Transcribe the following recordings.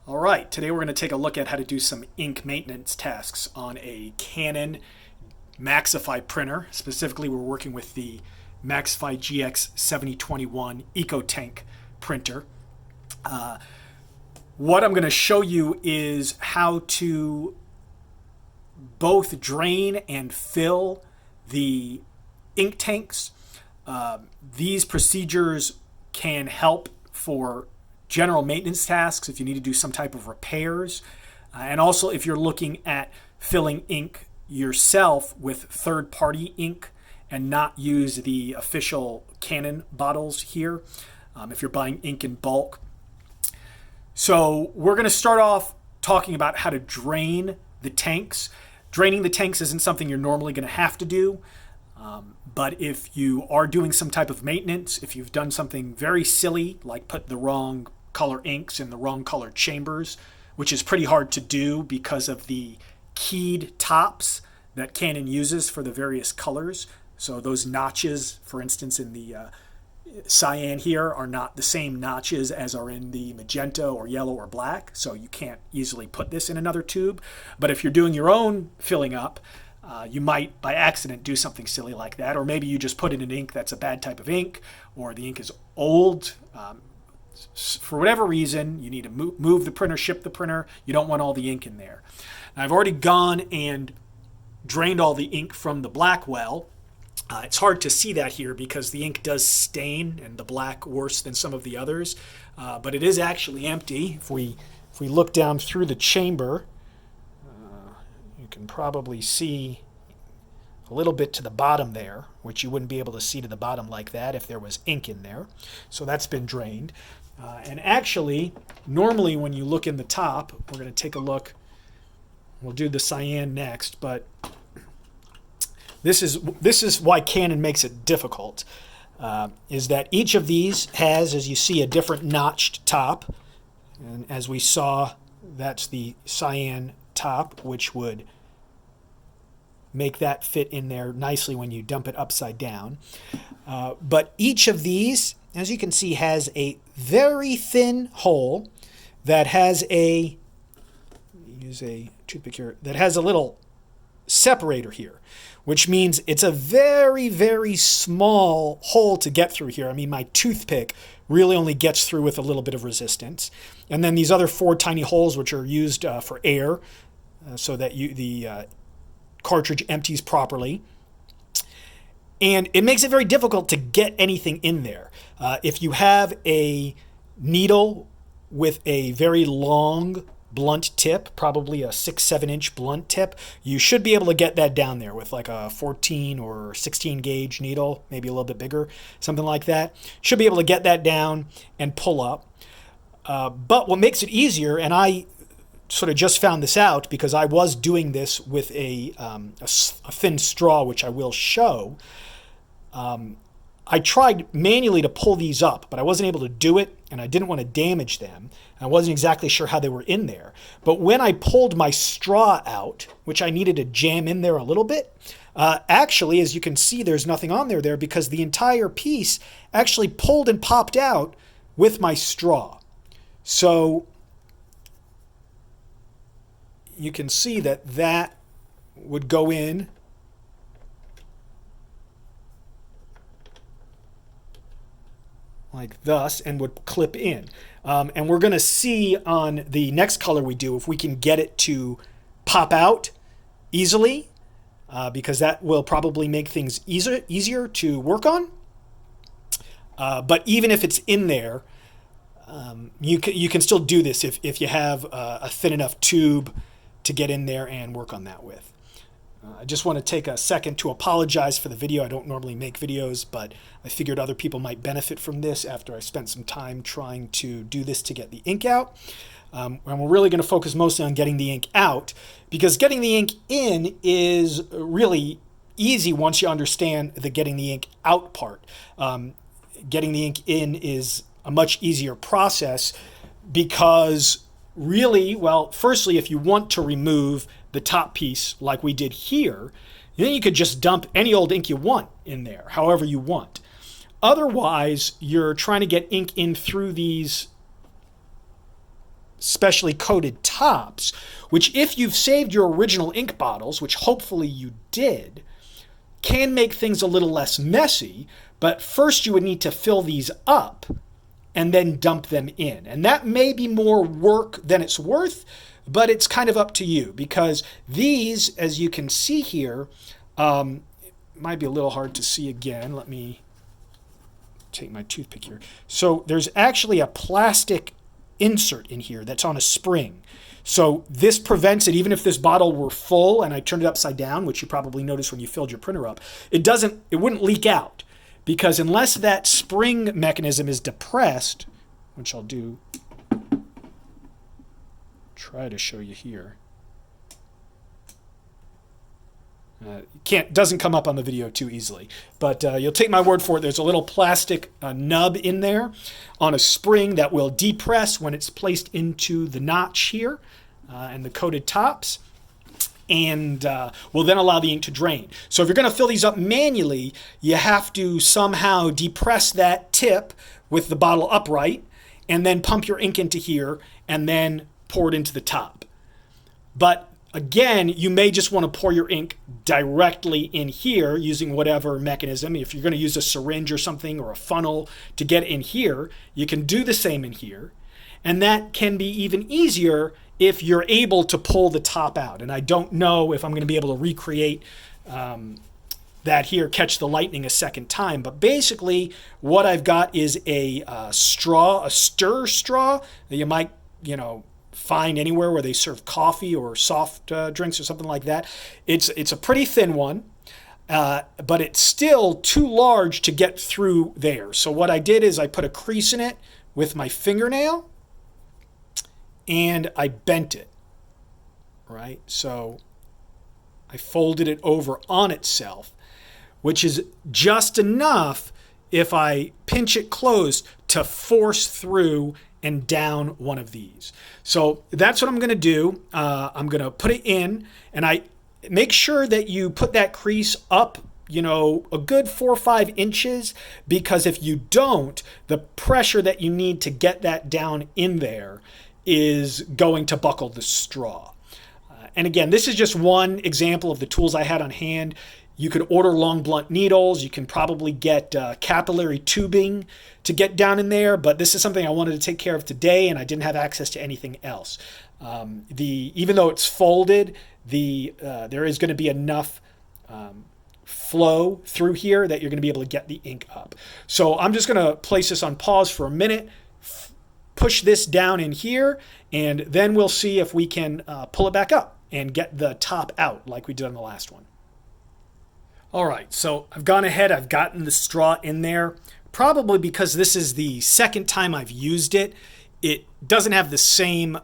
All right, today we're going to take a look at how to do some ink maintenance tasks on a Canon MAXIFY printer. Specifically, we're working with the MAXIFY GX7021 EcoTank printer. What I'm going to show you is how to both drain and fill the ink tanks. These procedures can help for general maintenance tasks if you need to do some type of repairs, and also if you're looking at filling ink yourself with third-party ink and not use the official Canon bottles here, if you're buying ink in bulk. So we're going to start off talking about how to drain the tanks. Draining the tanks isn't something you're normally going to have to do, but if you are doing some type of maintenance, if you've done something very silly like put the wrong color inks in the wrong color chambers, which is pretty hard to do because of the keyed tops that Canon uses for the various colors. So those notches, for instance, in the cyan here are not the same notches as are in the magenta or yellow or black, so you can't easily put this in another tube. But if you're doing your own filling up, you might by accident do something silly like that, or maybe you just put in an ink that's a bad type of ink, or the ink is old. For whatever reason, you need to move the printer, ship the printer. You don't want all the ink in there. Now, I've already gone and drained all the ink from the black well. It's hard to see that here because the ink does stain, and the black worse than some of the others. But it is actually empty. If we look down through the chamber, you can probably see a little bit to the bottom there, which you wouldn't be able to see to the bottom like that if there was ink in there. So that's been drained. And actually, normally when you look in the top, we're going to take a look. We'll do the cyan next, but this is why Canon makes it difficult, is that each of these has, as you see, a different notched top. And as we saw, that's the cyan top, which would make that fit in there nicely when you dump it upside down. But each of these, as you can see, has a very thin hole that has use a toothpick here, that has a little separator here, which means it's a very, very small hole to get through here. I mean, my toothpick really only gets through with a little bit of resistance. And then these other four tiny holes, which are used for air, so that the cartridge empties properly. And it makes it very difficult to get anything in there. If you have a needle with a very long blunt tip, probably a 6-7 inch blunt tip, you should be able to get that down there with like a 14 or 16 gauge needle, maybe a little bit bigger, something like that. Should be able to get that down and pull up. But what makes it easier, and I sort of just found this out because I was doing this with a thin straw, which I will show. I tried manually to pull these up, but I wasn't able to do it, and I didn't want to damage them. I wasn't exactly sure how they were in there. But when I pulled my straw out, which I needed to jam in there a little bit, actually, as you can see, there's nothing on there because the entire piece actually pulled and popped out with my straw. So you can see that would go in like thus and would clip in. And we're going to see on the next color we do if we can get it to pop out easily, because that will probably make things easier to work on. But even if it's in there, you can still do this if you have a thin enough tube to get in there and work on that with. I just want to take a second to apologize for the video. I don't normally make videos, but I figured other people might benefit from this after I spent some time trying to do this to get the ink out. And we're really going to focus mostly on getting the ink out, because getting the ink in is really easy once you understand the getting the ink out part. Getting the ink in is a much easier process because really, well, firstly, if you want to remove the top piece like we did here, then you could just dump any old ink you want in there, however you want. Otherwise, you're trying to get ink in through these specially coated tops, which if you've saved your original ink bottles, which hopefully you did, can make things a little less messy. But first you would need to fill these up and then dump them in. And that may be more work than it's worth, but it's kind of up to you, because these, as you can see here, it might be a little hard to see again. Let me take my toothpick here. So there's actually a plastic insert in here that's on a spring. So this prevents it, even if this bottle were full and I turned it upside down, which you probably noticed when you filled your printer up, it wouldn't leak out, because unless that spring mechanism is depressed, which I'll try to show you here. Doesn't come up on the video too easily, but you'll take my word for it. There's a little plastic nub in there on a spring that will depress when it's placed into the notch here and the coated tops, and will then allow the ink to drain. So if you're going to fill these up manually, you have to somehow depress that tip with the bottle upright, and then pump your ink into here, and then pour it into the top. But again, you may just want to pour your ink directly in here using whatever mechanism. If you're going to use a syringe or something, or a funnel to get in here, you can do the same in here. And that can be even easier if you're able to pull the top out. And I don't know if I'm going to be able to recreate that here, catch the lightning a second time. But basically what I've got is a straw, a stir straw that you might, find anywhere where they serve coffee or soft drinks or something like that. It's a pretty thin one, but it's still too large to get through there. So what I did is I put a crease in it with my fingernail, and I bent it, right? So I folded it over on itself, which is just enough if I pinch it closed to force through and down one of these. So that's what I'm going to do. I'm going to put it in, and I make sure that you put that crease up, a good 4 or 5 inches, because if you don't, the pressure that you need to get that down in there is going to buckle the straw. And again, this is just one example of the tools I had on hand. You could order long blunt needles. You can probably get capillary tubing to get down in there, but this is something I wanted to take care of today, and I didn't have access to anything else. Even though it's folded, there is going to be enough flow through here that you're going to be able to get the ink up. So I'm just going to place this on pause for a minute, push this down in here, and then we'll see if we can pull it back up and get the top out like we did on the last one. All right, so I've gone ahead, I've gotten the straw in there. Probably because this is the second time I've used it, it doesn't have the same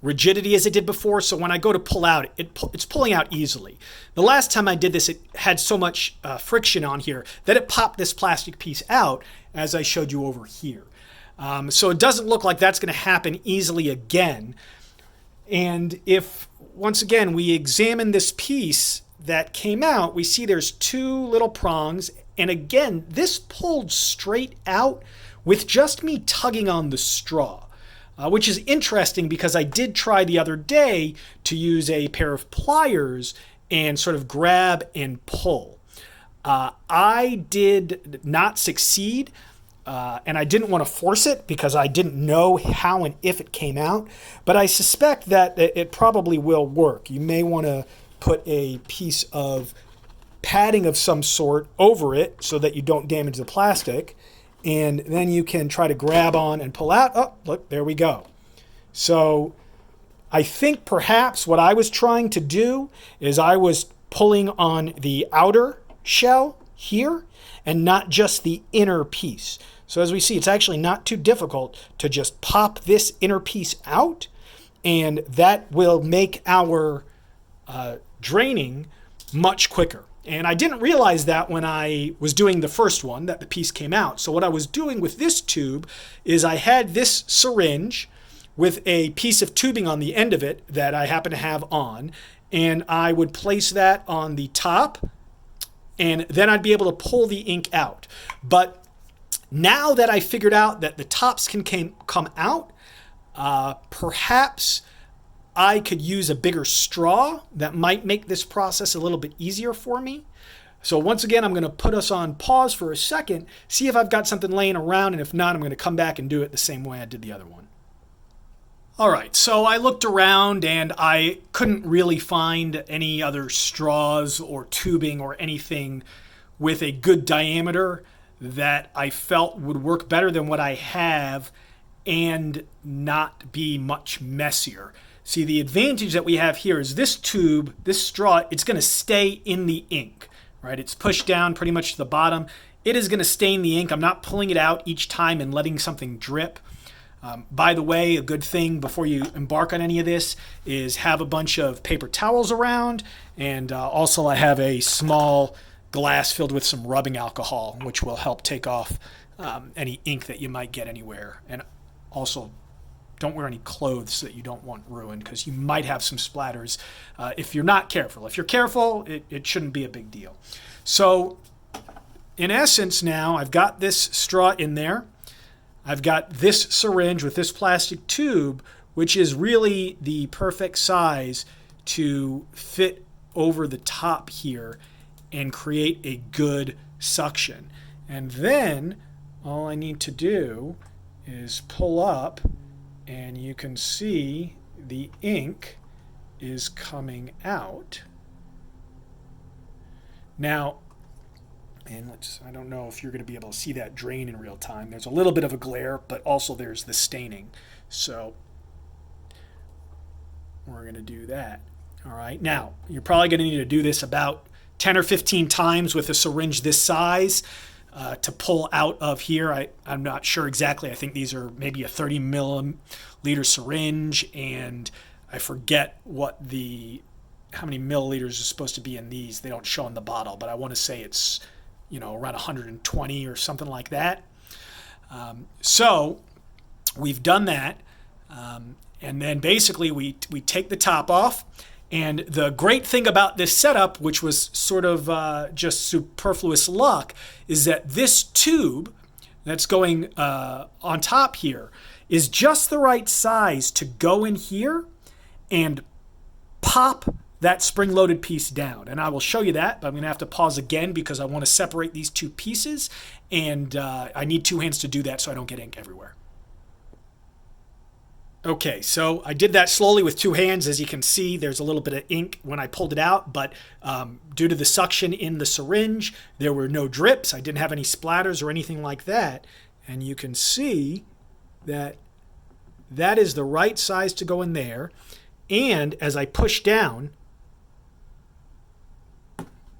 rigidity as it did before, so when I go to pull out, it's pulling out easily. The last time I did this, it had so much friction on here that it popped this plastic piece out, as I showed you over here. So it doesn't look like that's going to happen easily again. And if, once again, we examine this piece that came out, we see there's 2 little prongs, and again, this pulled straight out with just me tugging on the straw, which is interesting because I did try the other day to use a pair of pliers and sort of grab and pull. I did not succeed, and I didn't want to force it because I didn't know how and if it came out, but I suspect that it probably will work. You may want to put a piece of padding of some sort over it so that you don't damage the plastic, and then you can try to grab on and pull out. Oh, look, there we go. So I think perhaps what I was trying to do is I was pulling on the outer shell here and not just the inner piece. So as we see, it's actually not too difficult to just pop this inner piece out, and that will make our draining much quicker. And I didn't realize that when I was doing the first one, that the piece came out. So what I was doing with this tube is I had this syringe with a piece of tubing on the end of it that I happen to have on, and I would place that on the top, and then I'd be able to pull the ink out. But now that I figured out that the tops can come out, Perhaps I could use a bigger straw. That might make this process a little bit easier for me. So once again, I'm going to put us on pause for a second, see if I've got something laying around, and if not, I'm going to come back and do it the same way I did the other one. All right, so I looked around and I couldn't really find any other straws or tubing or anything with a good diameter that I felt would work better than what I have and not be much messier. See, the advantage that we have here is this tube, this straw, it's going to stay in the ink, right? It's pushed down pretty much to the bottom. It is going to stain the ink. I'm not pulling it out each time and letting something drip. By the way, a good thing before you embark on any of this is have a bunch of paper towels around, and also I have a small glass filled with some rubbing alcohol, which will help take off any ink that you might get anywhere. And also, don't wear any clothes that you don't want ruined, because you might have some splatters if you're not careful. If you're careful, it shouldn't be a big deal. So in essence now, I've got this straw in there. I've got this syringe with this plastic tube, which is really the perfect size to fit over the top here and create a good suction. And then all I need to do is pull up, and you can see the ink is coming out. Now, and I don't know if you're going to be able to see that drain in real time. There's a little bit of a glare, but also there's the staining. So we're going to do that. All right. Now, you're probably going to need to do this about 10 or 15 times with a syringe this size to pull out of here. I'm not sure exactly. I think these are maybe a 30 milliliter syringe, and I forget how many milliliters is supposed to be in these. They don't show in the bottle, but I want to say it's around 120 or something like that. So we've done that. And then basically we take the top off. And the great thing about this setup, which was sort of just superfluous luck, is that this tube that's going on top here is just the right size to go in here and pop that spring-loaded piece down. And I will show you that, but I'm going to have to pause again because I want to separate these two pieces, and I need two hands to do that so I don't get ink everywhere. Okay, so I did that slowly with two hands. As you can see, there's a little bit of ink when I pulled it out, but due to the suction in the syringe, there were no drips. I didn't have any splatters or anything like that. And you can see that that is the right size to go in there. And as I push down,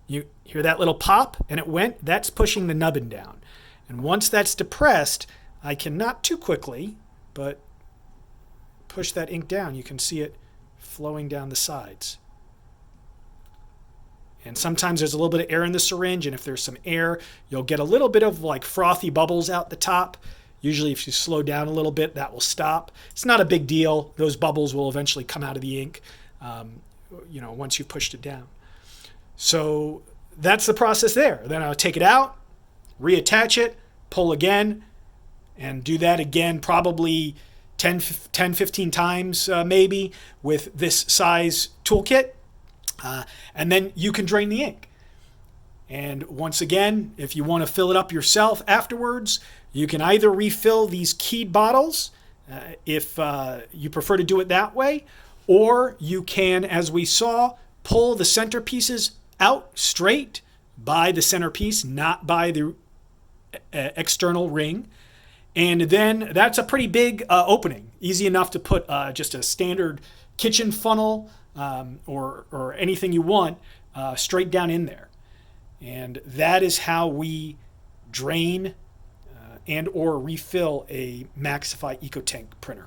you hear that little pop, and it went. That's pushing the nubbin down. And once that's depressed, I can not too quickly, but push that ink down. You can see it flowing down the sides. And sometimes there's a little bit of air in the syringe, and if there's some air, you'll get a little bit of like frothy bubbles out the top. Usually if you slow down a little bit, that will stop. It's not a big deal. Those bubbles will eventually come out of the ink, once you've pushed it down. So that's the process there. Then I'll take it out, reattach it, pull again, and do that again probably 10, 15 times maybe with this size toolkit. And then you can drain the ink. And once again, if you want to fill it up yourself afterwards, you can either refill these keyed bottles if you prefer to do it that way, or you can, as we saw, pull the centerpieces out straight by the centerpiece, not by the external ring. And then that's a pretty big opening, easy enough to put just a standard kitchen funnel or anything you want straight down in there. And that is how we drain and or refill a MAXIFY EcoTank printer.